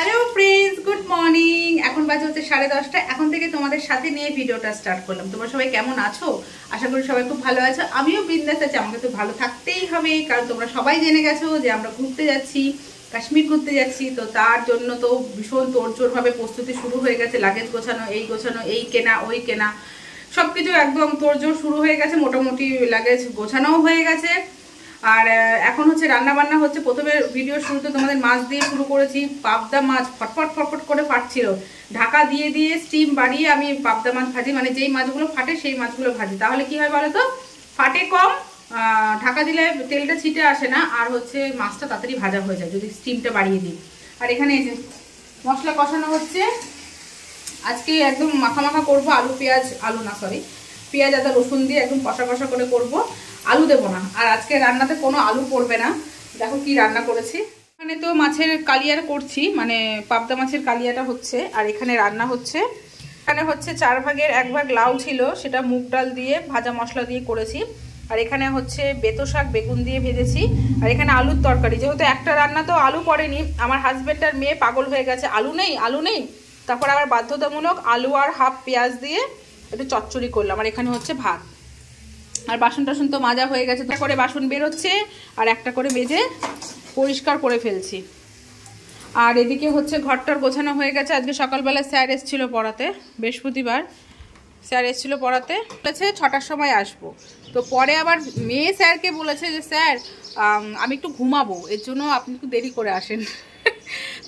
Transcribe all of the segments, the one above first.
Hello friends, good morning. এখন বাজে হচ্ছে 10:30। এখন থেকে তোমাদের সাথে নিয়ে ভিডিওটা স্টার্ট করলাম। তোমরা সবাই কেমন আছো? আশা করি সবাই খুব ভালো আছো। আমিও বিন্দাস আছি। আমাকে তো ভালো থাকতেই হবে, কারণ তোমরা সবাই জেনে গেছো যে আমরা ঘুরতে যাচ্ছি, কাশ্মীর ঘুরতে যাচ্ছি। তো তার জন্য তো ভীষণ তোড়জোড়ভাবে প্রস্তুতি শুরু হয়ে গেছে। লাগেজ গোছানো, এই কেনা, ওই কেনা, সব কিছু একদম তোড়জোড় শুরু হয়ে গেছে। মোটামুটি লাগেজ গোছানোও হয়ে গেছে। আর এখন হচ্ছে রান্না বান্না হচ্ছে। প্রথমে ভিডিও শুরুতে তোমাদের মাছ দিয়ে শুরু করেছি। পাবদা মাছ ফটফট ফটফট করে ফাটছিল। ঢাকা দিয়ে দিয়ে স্টিম বাড়িয়ে আমি পাবদা মাছ ভাজি, মানে যেই মাছগুলো ফাটে সেই মাছগুলো ভাজি। তাহলে কি হয় বলো তো, ফাটে কম, ঢাকা দিলে তেলটা ছিটে আসে না, আর হচ্ছে মাছটা তাড়াতাড়ি ভাজা হয়ে যায় যদি স্টিমটা বাড়িয়ে দিই। আর এখানে এই যে মশলা কষানো হচ্ছে। আজকে একদম মাখা মাখা করবো। পেঁয়াজ আদা রসুন দিয়ে একদম কষা কষা করে করব। আলু দেবো না। আর আজকে রান্নাতে কোনো আলু পড়বে না। দেখো কি রান্না করেছি। এখানে তো মাছের কালিয়ার করছি, মানে পাবদা মাছের কালিয়াটা হচ্ছে। আর এখানে রান্না হচ্ছে, এখানে হচ্ছে 4 ভাগের 1 ভাগ লাউ ছিল, সেটা মুগ ডাল দিয়ে ভাজা মশলা দিয়ে করেছি। আর এখানে হচ্ছে বেতো শাক বেগুন দিয়ে ভেজেছি। আর এখানে আলুর তরকারি। যেহেতু একটা রান্না তো আলু পড়েনি, আমার হাজব্যান্ড আর মেয়ে পাগল হয়ে গেছে, আলু নেই। তারপর আবার বাধ্যতামূলক আলু আর হাফ পেঁয়াজ দিয়ে একটু চচ্চড়ি করলাম। আর এখানে হচ্ছে ভাত। আর বাসন টাসন তো মাজা হয়ে গেছে, তো করে বাসন বেরোচ্ছে আর একটা করে মেজে পরিষ্কার করে ফেলছি। আর এদিকে হচ্ছে ঘরটার গোছানো হয়ে গেছে। আজকে সকালবেলা স্যার এসেছিলো পড়াতে, বৃহস্পতিবার স্যার এসেছিলো পড়াতে, বলেছে 6টার সময় আসবো। তো পরে আবার মেয়ে স্যারকে বলেছে যে স্যার আমি একটু ঘুমাবো, এর জন্য আপনি একটু দেরি করে আসেন।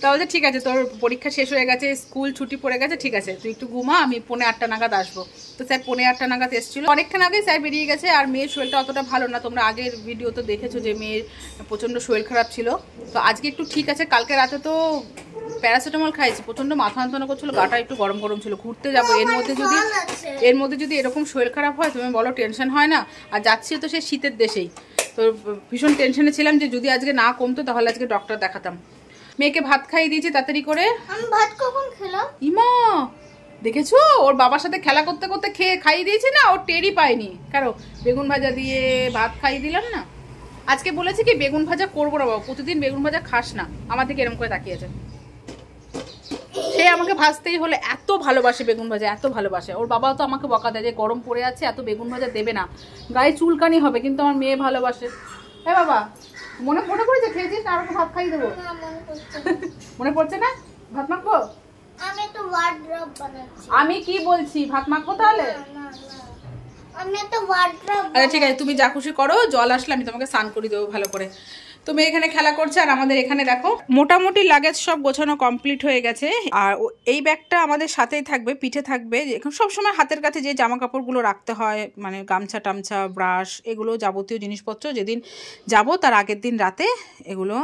তাহলে ঠিক আছে, তোর পরীক্ষা শেষ হয়ে গেছে, স্কুল ছুটি পড়ে গেছে, ঠিক আছে তুই একটু ঘুমা, আমি 7:45 নাগাদ আসবো। তো স্যার 7:45 নাগাদ এসেছিলো। অনেকক্ষণ আগে স্যার বেরিয়ে গেছে। আর মেয়ের শরীরটা অতটা ভালো না, তোমরা আগের ভিডিও তো দেখেছো যে মেয়ের প্রচণ্ড শরীর খারাপ ছিল। তো আজকে একটু ঠিক আছে। কালকে রাতে তো প্যারাসিটামল খাইছি, প্রচণ্ড মাথা যন্ত্রণা করছিল, গাটা একটু গরম গরম ছিল। ঘুরতে যাবো, এর মধ্যে যদি এরকম শরীর খারাপ হয়, তুমি বলো টেনশন হয় না? আর যাচ্ছি তো সে শীতের দেশেই, তো ভীষণ টেনশনে ছিলাম যে যদি আজকে না কমতো তাহলে আজকে ডক্টর দেখাতাম। মেয়েকে ভাত খাইয়ে দিয়েছি তাড়াতাড়ি করে। আমি ভাত কখন খেলাম? ইমা দেখেছো, ওর বাবার সাথে খেলা করতে করতে খাইয়ে দিয়েছি না, ওর টেরই পায়নি। কারো বেগুন ভাজা দিয়ে ভাত খাইয়ে দিলাম না। আজকে বলেছি কি বেগুন ভাজা করবো না বাবা, প্রতিদিন বেগুন ভাজা খাস না। আমার থেকে এরকম করে তাকিয়েছে। সে আমাকে ভাজতেই হলে এত ভালোবাসে বেগুন ভাজা, এত ভালোবাসে। ওর বাবাও তো আমাকে বকা দেয় যে গরম পড়ে আছে, এত বেগুন ভাজা দেবে না, গায়ে চুলকানি হবে। কিন্তু আমার মেয়ে ভালোবাসে। হ্যাঁ বাবা, মনে পড়েছে খেয়েছিস না? আর ভাত খাইয়ে দেবো। মনে পড়ছে না? ভাত মাখবো? আমি কি বলছি, ভাত মাখবো তাহলে? আচ্ছা ঠিক আছে, তুমি যা খুশি করো। জল আসলে আমি তোমাকে স্নান করে দেবো ভালো করে। তুমি এখানে খেলা করছে, আর আমাদের এখানে দেখো মোটামুটি লাগেজ সব গোছানো কমপ্লিট হয়ে গেছে। আর এই ব্যাগটা আমাদের সাথেই থাকবে, পিঠে থাকবে। এখন সবসময় হাতের কাছে যে জামা কাপড়গুলো রাখতে হয়, মানে গামছা টামছা, ব্রাশ, এগুলো যাবতীয় জিনিসপত্র যেদিন যাব তার আগের দিন রাতে এগুলো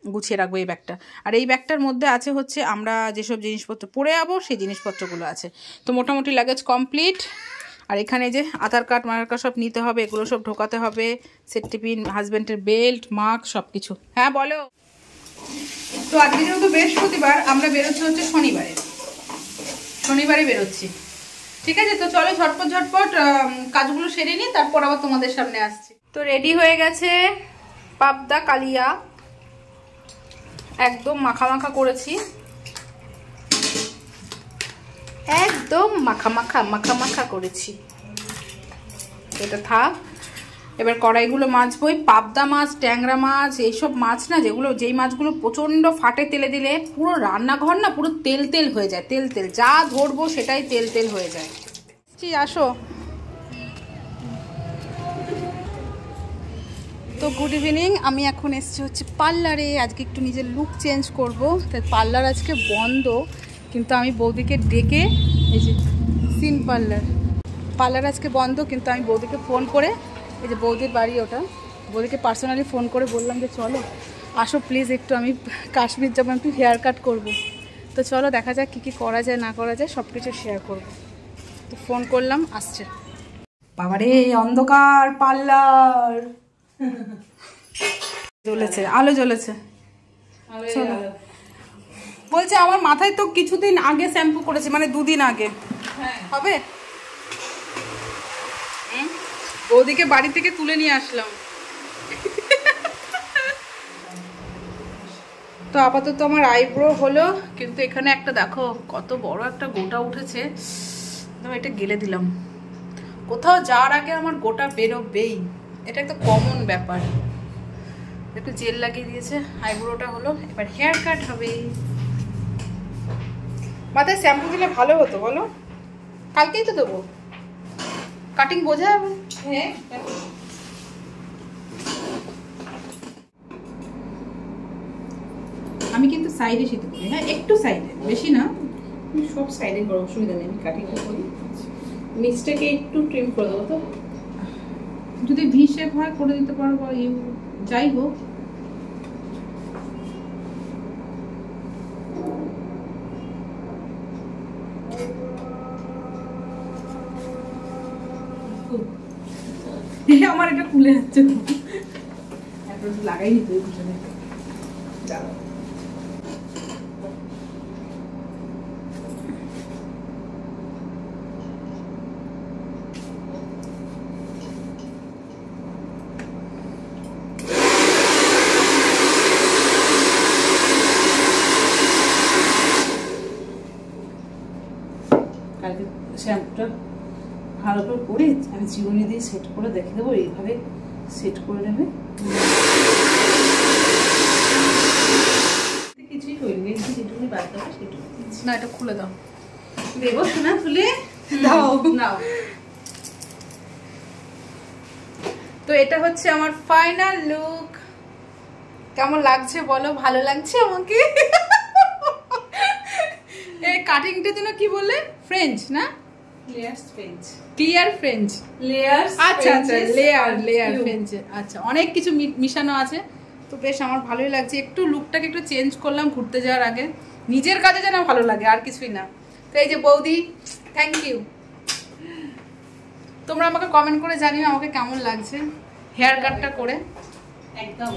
গুছিয়ে রাখবো এই ব্যাগটা। আর এই ব্যাগটার মধ্যে আছে হচ্ছে আমরা যেসব জিনিসপত্র পরে যাবো সেই জিনিসপত্রগুলো আছে। তো মোটামুটি লাগেজ কমপ্লিট। আর এখানে যে আধার কার্ড মাধার কার্ড সব নিতে হবে, এগুলো সব ঢোকাতে হবে, সেট টিফিন, হাজব্যান্ডের বেল্ট, মাস্ক, সব কিছু। হ্যাঁ বলো। তো আজকে যেহেতু বৃহস্পতিবার, আমরা বেরোচ্ছি হচ্ছে শনিবারে বেরোচ্ছি। ঠিক আছে, তো চলো ঝটপট কাজগুলো সেরে নিই, তারপর আবার তোমাদের সামনে আসছি। তো রেডি হয়ে গেছে পাবদা কালিয়া, একদম মাখা মাখা করেছি, একদম মাখা মাখা করেছি। এটা থাক। এবার কড়াইগুলো মাজবো। পাবদা মাছ, ট্যাংরা মাছ, এইসব মাছ না, যেই মাছগুলো প্রচণ্ড ফাটে তেলে দিলে, পুরো রান্নাঘর না পুরো তেল তেল হয়ে যায়। তেল যা ধরবো সেটাই তেল তেল হয়ে যায়। আসো। তো গুড ইভিনিং। আমি এখন এসেছি হচ্ছে পার্লারে। আজকে একটু নিজের লুক চেঞ্জ করব, তাই পার্লার আজকে বন্ধ। কিন্তু আমি বৌদিকে ডেকে, এই যে সিন পার্লার আজকে বন্ধ, কিন্তু আমি বৌদিকে ফোন করে, এই যে বৌদির বাড়ি ওটা, বৌদিকে পার্সোনালি ফোন করে বললাম যে চলো আসো প্লিজ, একটু আমি কাশ্মীর যাবো, একটু হেয়ার কাট করবো। তো চলো দেখা যাক কী করা যায় না করা যায়, সব কিছু শেয়ার করবো। তো ফোন করলাম, আসছে। বাবারে অন্ধকার পার্লার, জ্বলেছে আলো, জ্বলেছে। বলছে আমার মাথায় তো কিছুদিন আগে শ্যাম্পু করেছি, মানে 2 দিন আগে। হবে? বৌদিকে বাড়ি থেকে তুলে নিয়ে আসলাম। তো আপাতত আমার আইব্রো হলো, কিন্তু এখানে একটা দেখো কত বড় একটা গোটা উঠেছে, এটা গেলে দিলাম। কোথাও যাওয়ার আগে আমার গোটা বেরোবেই, এটা একটা কমন ব্যাপার। একটু জেল লাগিয়ে দিয়েছে, আইব্রোটা হলো, এবার হেয়ার কাট হবে। মাথায় শ্যাম্পু দিলে ভালো হতো বলো, কালকেই তো দেবো, কাটিং বোঝা যাবে। হ্যাঁ আমি কিন্তু সাইডে শীত করি, হ্যাঁ একটু সাইডে, বেশি না, সব সাইডে করো, অসুবিধা নেই, আমি কাটিংটা করি। নিচটাকে একটু ট্রিম করে দেবো, তো যদি ভি শেপ হয় করে দিতে পারো, বা ইউ যাই হোক। আমার এটা খুলে যাচ্ছে, লাগাই নিতে পিছনে। কালকে শ্যাম্পুটা ভালো করে আমি চিরুনি দিয়ে সেট করে দেখে দেবো, এইভাবে সেট করে নেবে। কিছুই হয়নি, যেটুকুনি বাদ দেবো সেটুকু। না এটা খুলে দাও, দেবো শোনা, তুলে দাও নাও। তো এটা হচ্ছে আমার ফাইনাল লুক। কেমন লাগছে বলো? ভালো লাগছে আমাকে? এই কাটিংটা যেন কি বলে, ফ্রেঞ্চ না, layers French, clear French, layers. আচ্ছা আচ্ছা, লেয়ার ফ্রেঞ্চ, আচ্ছা অনেক কিছু মিশানো আছে। তো বেশ আমার ভালোই লাগছে, একটু লুকটাকে একটু চেঞ্জ করলাম ঘুরতে যাওয়ার আগে, নিজের কাজে যেন ভালো লাগে, আর কিছুই না। তো এই যে বৌদি, থ্যাংক ইউ। তোমরা আমাকে কমেন্ট করে জানিও আমাকে কেমন লাগছে হেয়ার কাটটা করে। একদম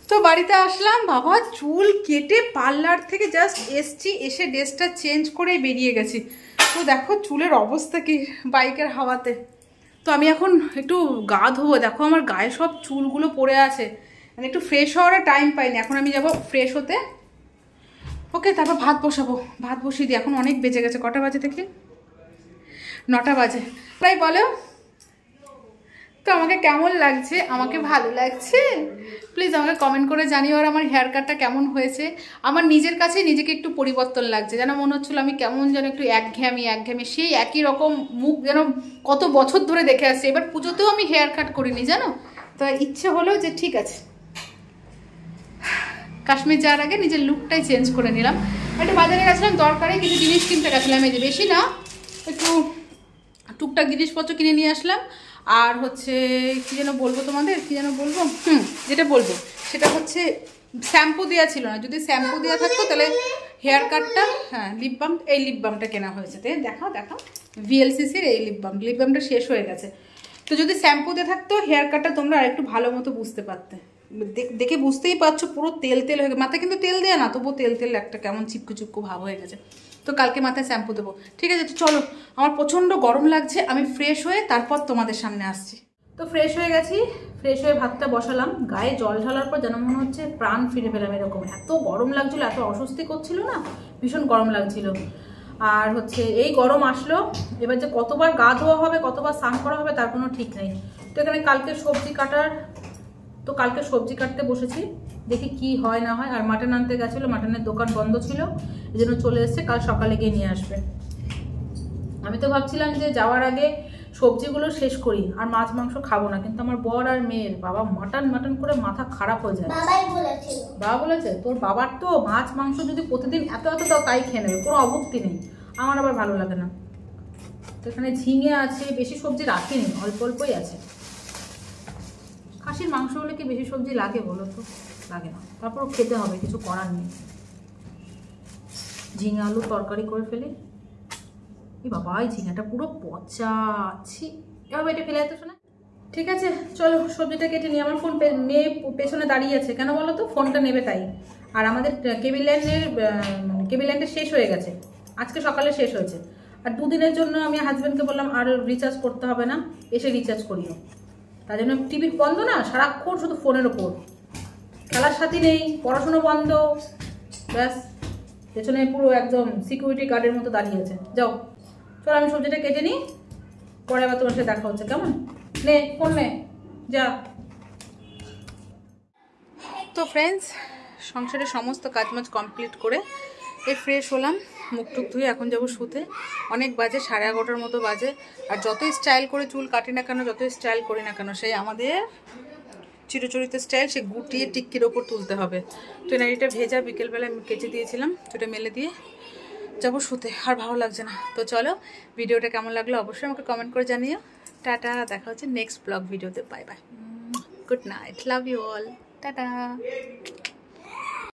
তো বাড়িতে আসলাম, বাবা চুল কেটে পার্লার থেকে জাস্ট এসছি, এসে ড্রেসটা চেঞ্জ করে বেরিয়ে গেছি। তো দেখো চুলের অবস্থা কি বাইকের হাওয়াতে। তো আমি এখন একটু গা ধোবো, দেখো আমার গায়ে সব চুলগুলো পড়ে আছে, মানে একটু ফ্রেশ হওয়ার টাইম পাইনি। এখন আমি যাব ফ্রেশ হতে, ওকে, তারপর ভাত বসাবো। ভাত বসিয়ে দিই, এখন অনেক বেজে গেছে, কটা বাজে দেখি, 9টা বাজে। তাই বলো তো আমাকে কেমন লাগছে? আমাকে ভালো লাগছে? প্লিজ আমাকে কমেন্ট করে জানিও। আর আমার হেয়ার কাটটা কেমন হয়েছে? আমার নিজের কাছে নিজেকে একটু পরিবর্তন লাগছে, যেন মনে হচ্ছিলো আমি কেমন যেন একটু একঘেয়েমি, সেই একই রকম মুখ যেন কত বছর ধরে দেখে আসছে। এবার পুজোতেও আমি হেয়ার কাট করিনি জানো, তো ইচ্ছে হলো যে ঠিক আছে কাশ্মীর যাওয়ার আগে নিজের লুকটাই চেঞ্জ করে নিলাম। একটু বাজারে গেছিলাম, দরকারে কিছু জিনিস কিনতে গেছিলাম, এই যে বেশি না, একটু টুকটাক জিনিসপত্র কিনে নিয়ে আসলাম। আর হচ্ছে কী যেন বলবো তোমাদের, কী যেন বলবো, যেটা বলবো সেটা হচ্ছে শ্যাম্পু দেওয়া ছিল না, যদি শ্যাম্পু দেওয়া থাকতো তাহলে হেয়ার কাটটা, হ্যাঁ লিপ বাম, এই লিপ বামটা কেনা হয়েছে। তো দেখাও ভিএলসিসির এই লিপ বামটা শেষ হয়ে গেছে। তো যদি শ্যাম্পু দিয়ে থাকতো হেয়ার কাটটা তোমরা আরেকটু ভালো মতো বুঝতে পারতে। দেখে বুঝতেই পারছো পুরো তেল তেল হয়ে গেছে, মাথায় কিন্তু তেল দেয়া না, তবুও তেল তেল একটা কেমন চিপকু চিপকু ভাব হয়ে গেছে। তো কালকে মাথায় শ্যাম্পু দেবো, ঠিক আছে? তো চলো, আমার প্রচণ্ড গরম লাগছে, আমি ফ্রেশ হয়ে তারপর তোমাদের সামনে আসছি। তো ফ্রেশ হয়ে গেছি, ফ্রেশ হয়ে ভাতটা বসালাম, গায়ে জল ঢালার পর যেন মনে হচ্ছে প্রাণ ফিরে পেলাম এরকম, এত গরম লাগছিল, এত অস্বস্তি করছিল না, ভীষণ গরম লাগছিল। আর হচ্ছে এই গরম আসলো, এবার যে কতবার গা ধোয়া হবে, কতবার স্নান করা হবে তার কোনো ঠিক নেই। তো এখানে কালকে সবজি কাটতে বসেছি, দেখি কি হয় না হয়। আর মাটন আনতে গেছিলো, মাটনের দোকান বন্ধ ছিল, এই জন্য চলে এসছে, কাল সকালে গিয়ে নিয়ে আসবে। আমি তো ভাবছিলাম যে যাওয়ার আগে সবজিগুলো শেষ করি, আর মাছ মাংস খাবো না, কিন্তু আমার বর আর মেয়ের বাবা মাটন করে মাথা খারাপ হয়ে যায়। বাবা বলেছে তোর বাবার তো মাছ মাংস যদি প্রতিদিন এত দাও তাই খেয়ে নেবে, কোনো অভুক্তি নেই, আমার আবার ভালো লাগে না। তো এখানে ঝিঙে আছে, বেশি সবজি রাখিনি, অল্প অল্পই আছে। খাসির মাংস হলে কি বেশি সবজি লাগে বলো তো? লাগে না, তারপরও খেতে হবে, কিছু করার নেই। ঝিঙে আলু তরকারি করে ফেলি। এই বাবা, এই ঝিঙাটা পুরো পচা, ছি, এবার এটা ফেলে যেতে শোনা। ঠিক আছে চলো সবজিটা কেটে নিই। আমার ফোন মেয়ে পেছনে দাঁড়িয়ে আছে, কেন বলো তো? ফোনটা নেবে তাই। আর আমাদের কেবল ল্যান্ডের শেষ হয়ে গেছে, আজকে সকালে শেষ হয়েছে। আর 2 দিনের জন্য আমি হাজব্যান্ডকে বললাম আর রিচার্জ করতে হবে না, এসে রিচার্জ করিও। তার জন্য টিভি বন্ধ না, সারাক্ষণ শুধু ফোনের ওপর, খেলার সাথী নেই, পড়াশোনা বন্ধ, ব্যাস পেছনে পুরো একদম সিকিউরিটি গার্ডের মতো দাঁড়িয়ে আছে। যাও চল আমি সবজিটা কেটে নিই, পরে আবার তোমার সাথে দেখা হচ্ছে, কেমন? নে ফোন নে, যা। তো ফ্রেন্ডস, সংসারের সমস্ত কাজমাজ কমপ্লিট করে ফ্রেশ হলাম, মুখ টুক ধুয়ে এখন যাবো শুতে। অনেক বাজে, 11:30 মতো বাজে। আর যতই স্টাইল করে চুল কাটি না কেন, যতই স্টাইল করি না কেন, সেই আমাদের চিরচরিত স্টাইল সে গুটিয়ে টিক্কির ওপর তুলতে হবে। তো নাড়িটা ভেজা, বিকেলবেলা কেচে দিয়েছিলাম, সেটা মেলে দিয়ে যাবো শুতে। আর ভালো লাগছে না। তো চলো, ভিডিওটা কেমন লাগলো অবশ্যই আমাকে কমেন্ট করে জানিও। টাটা, দেখা হচ্ছে নেক্সট ব্লগ ভিডিওতে। Bye bye, good night, love you all, tata.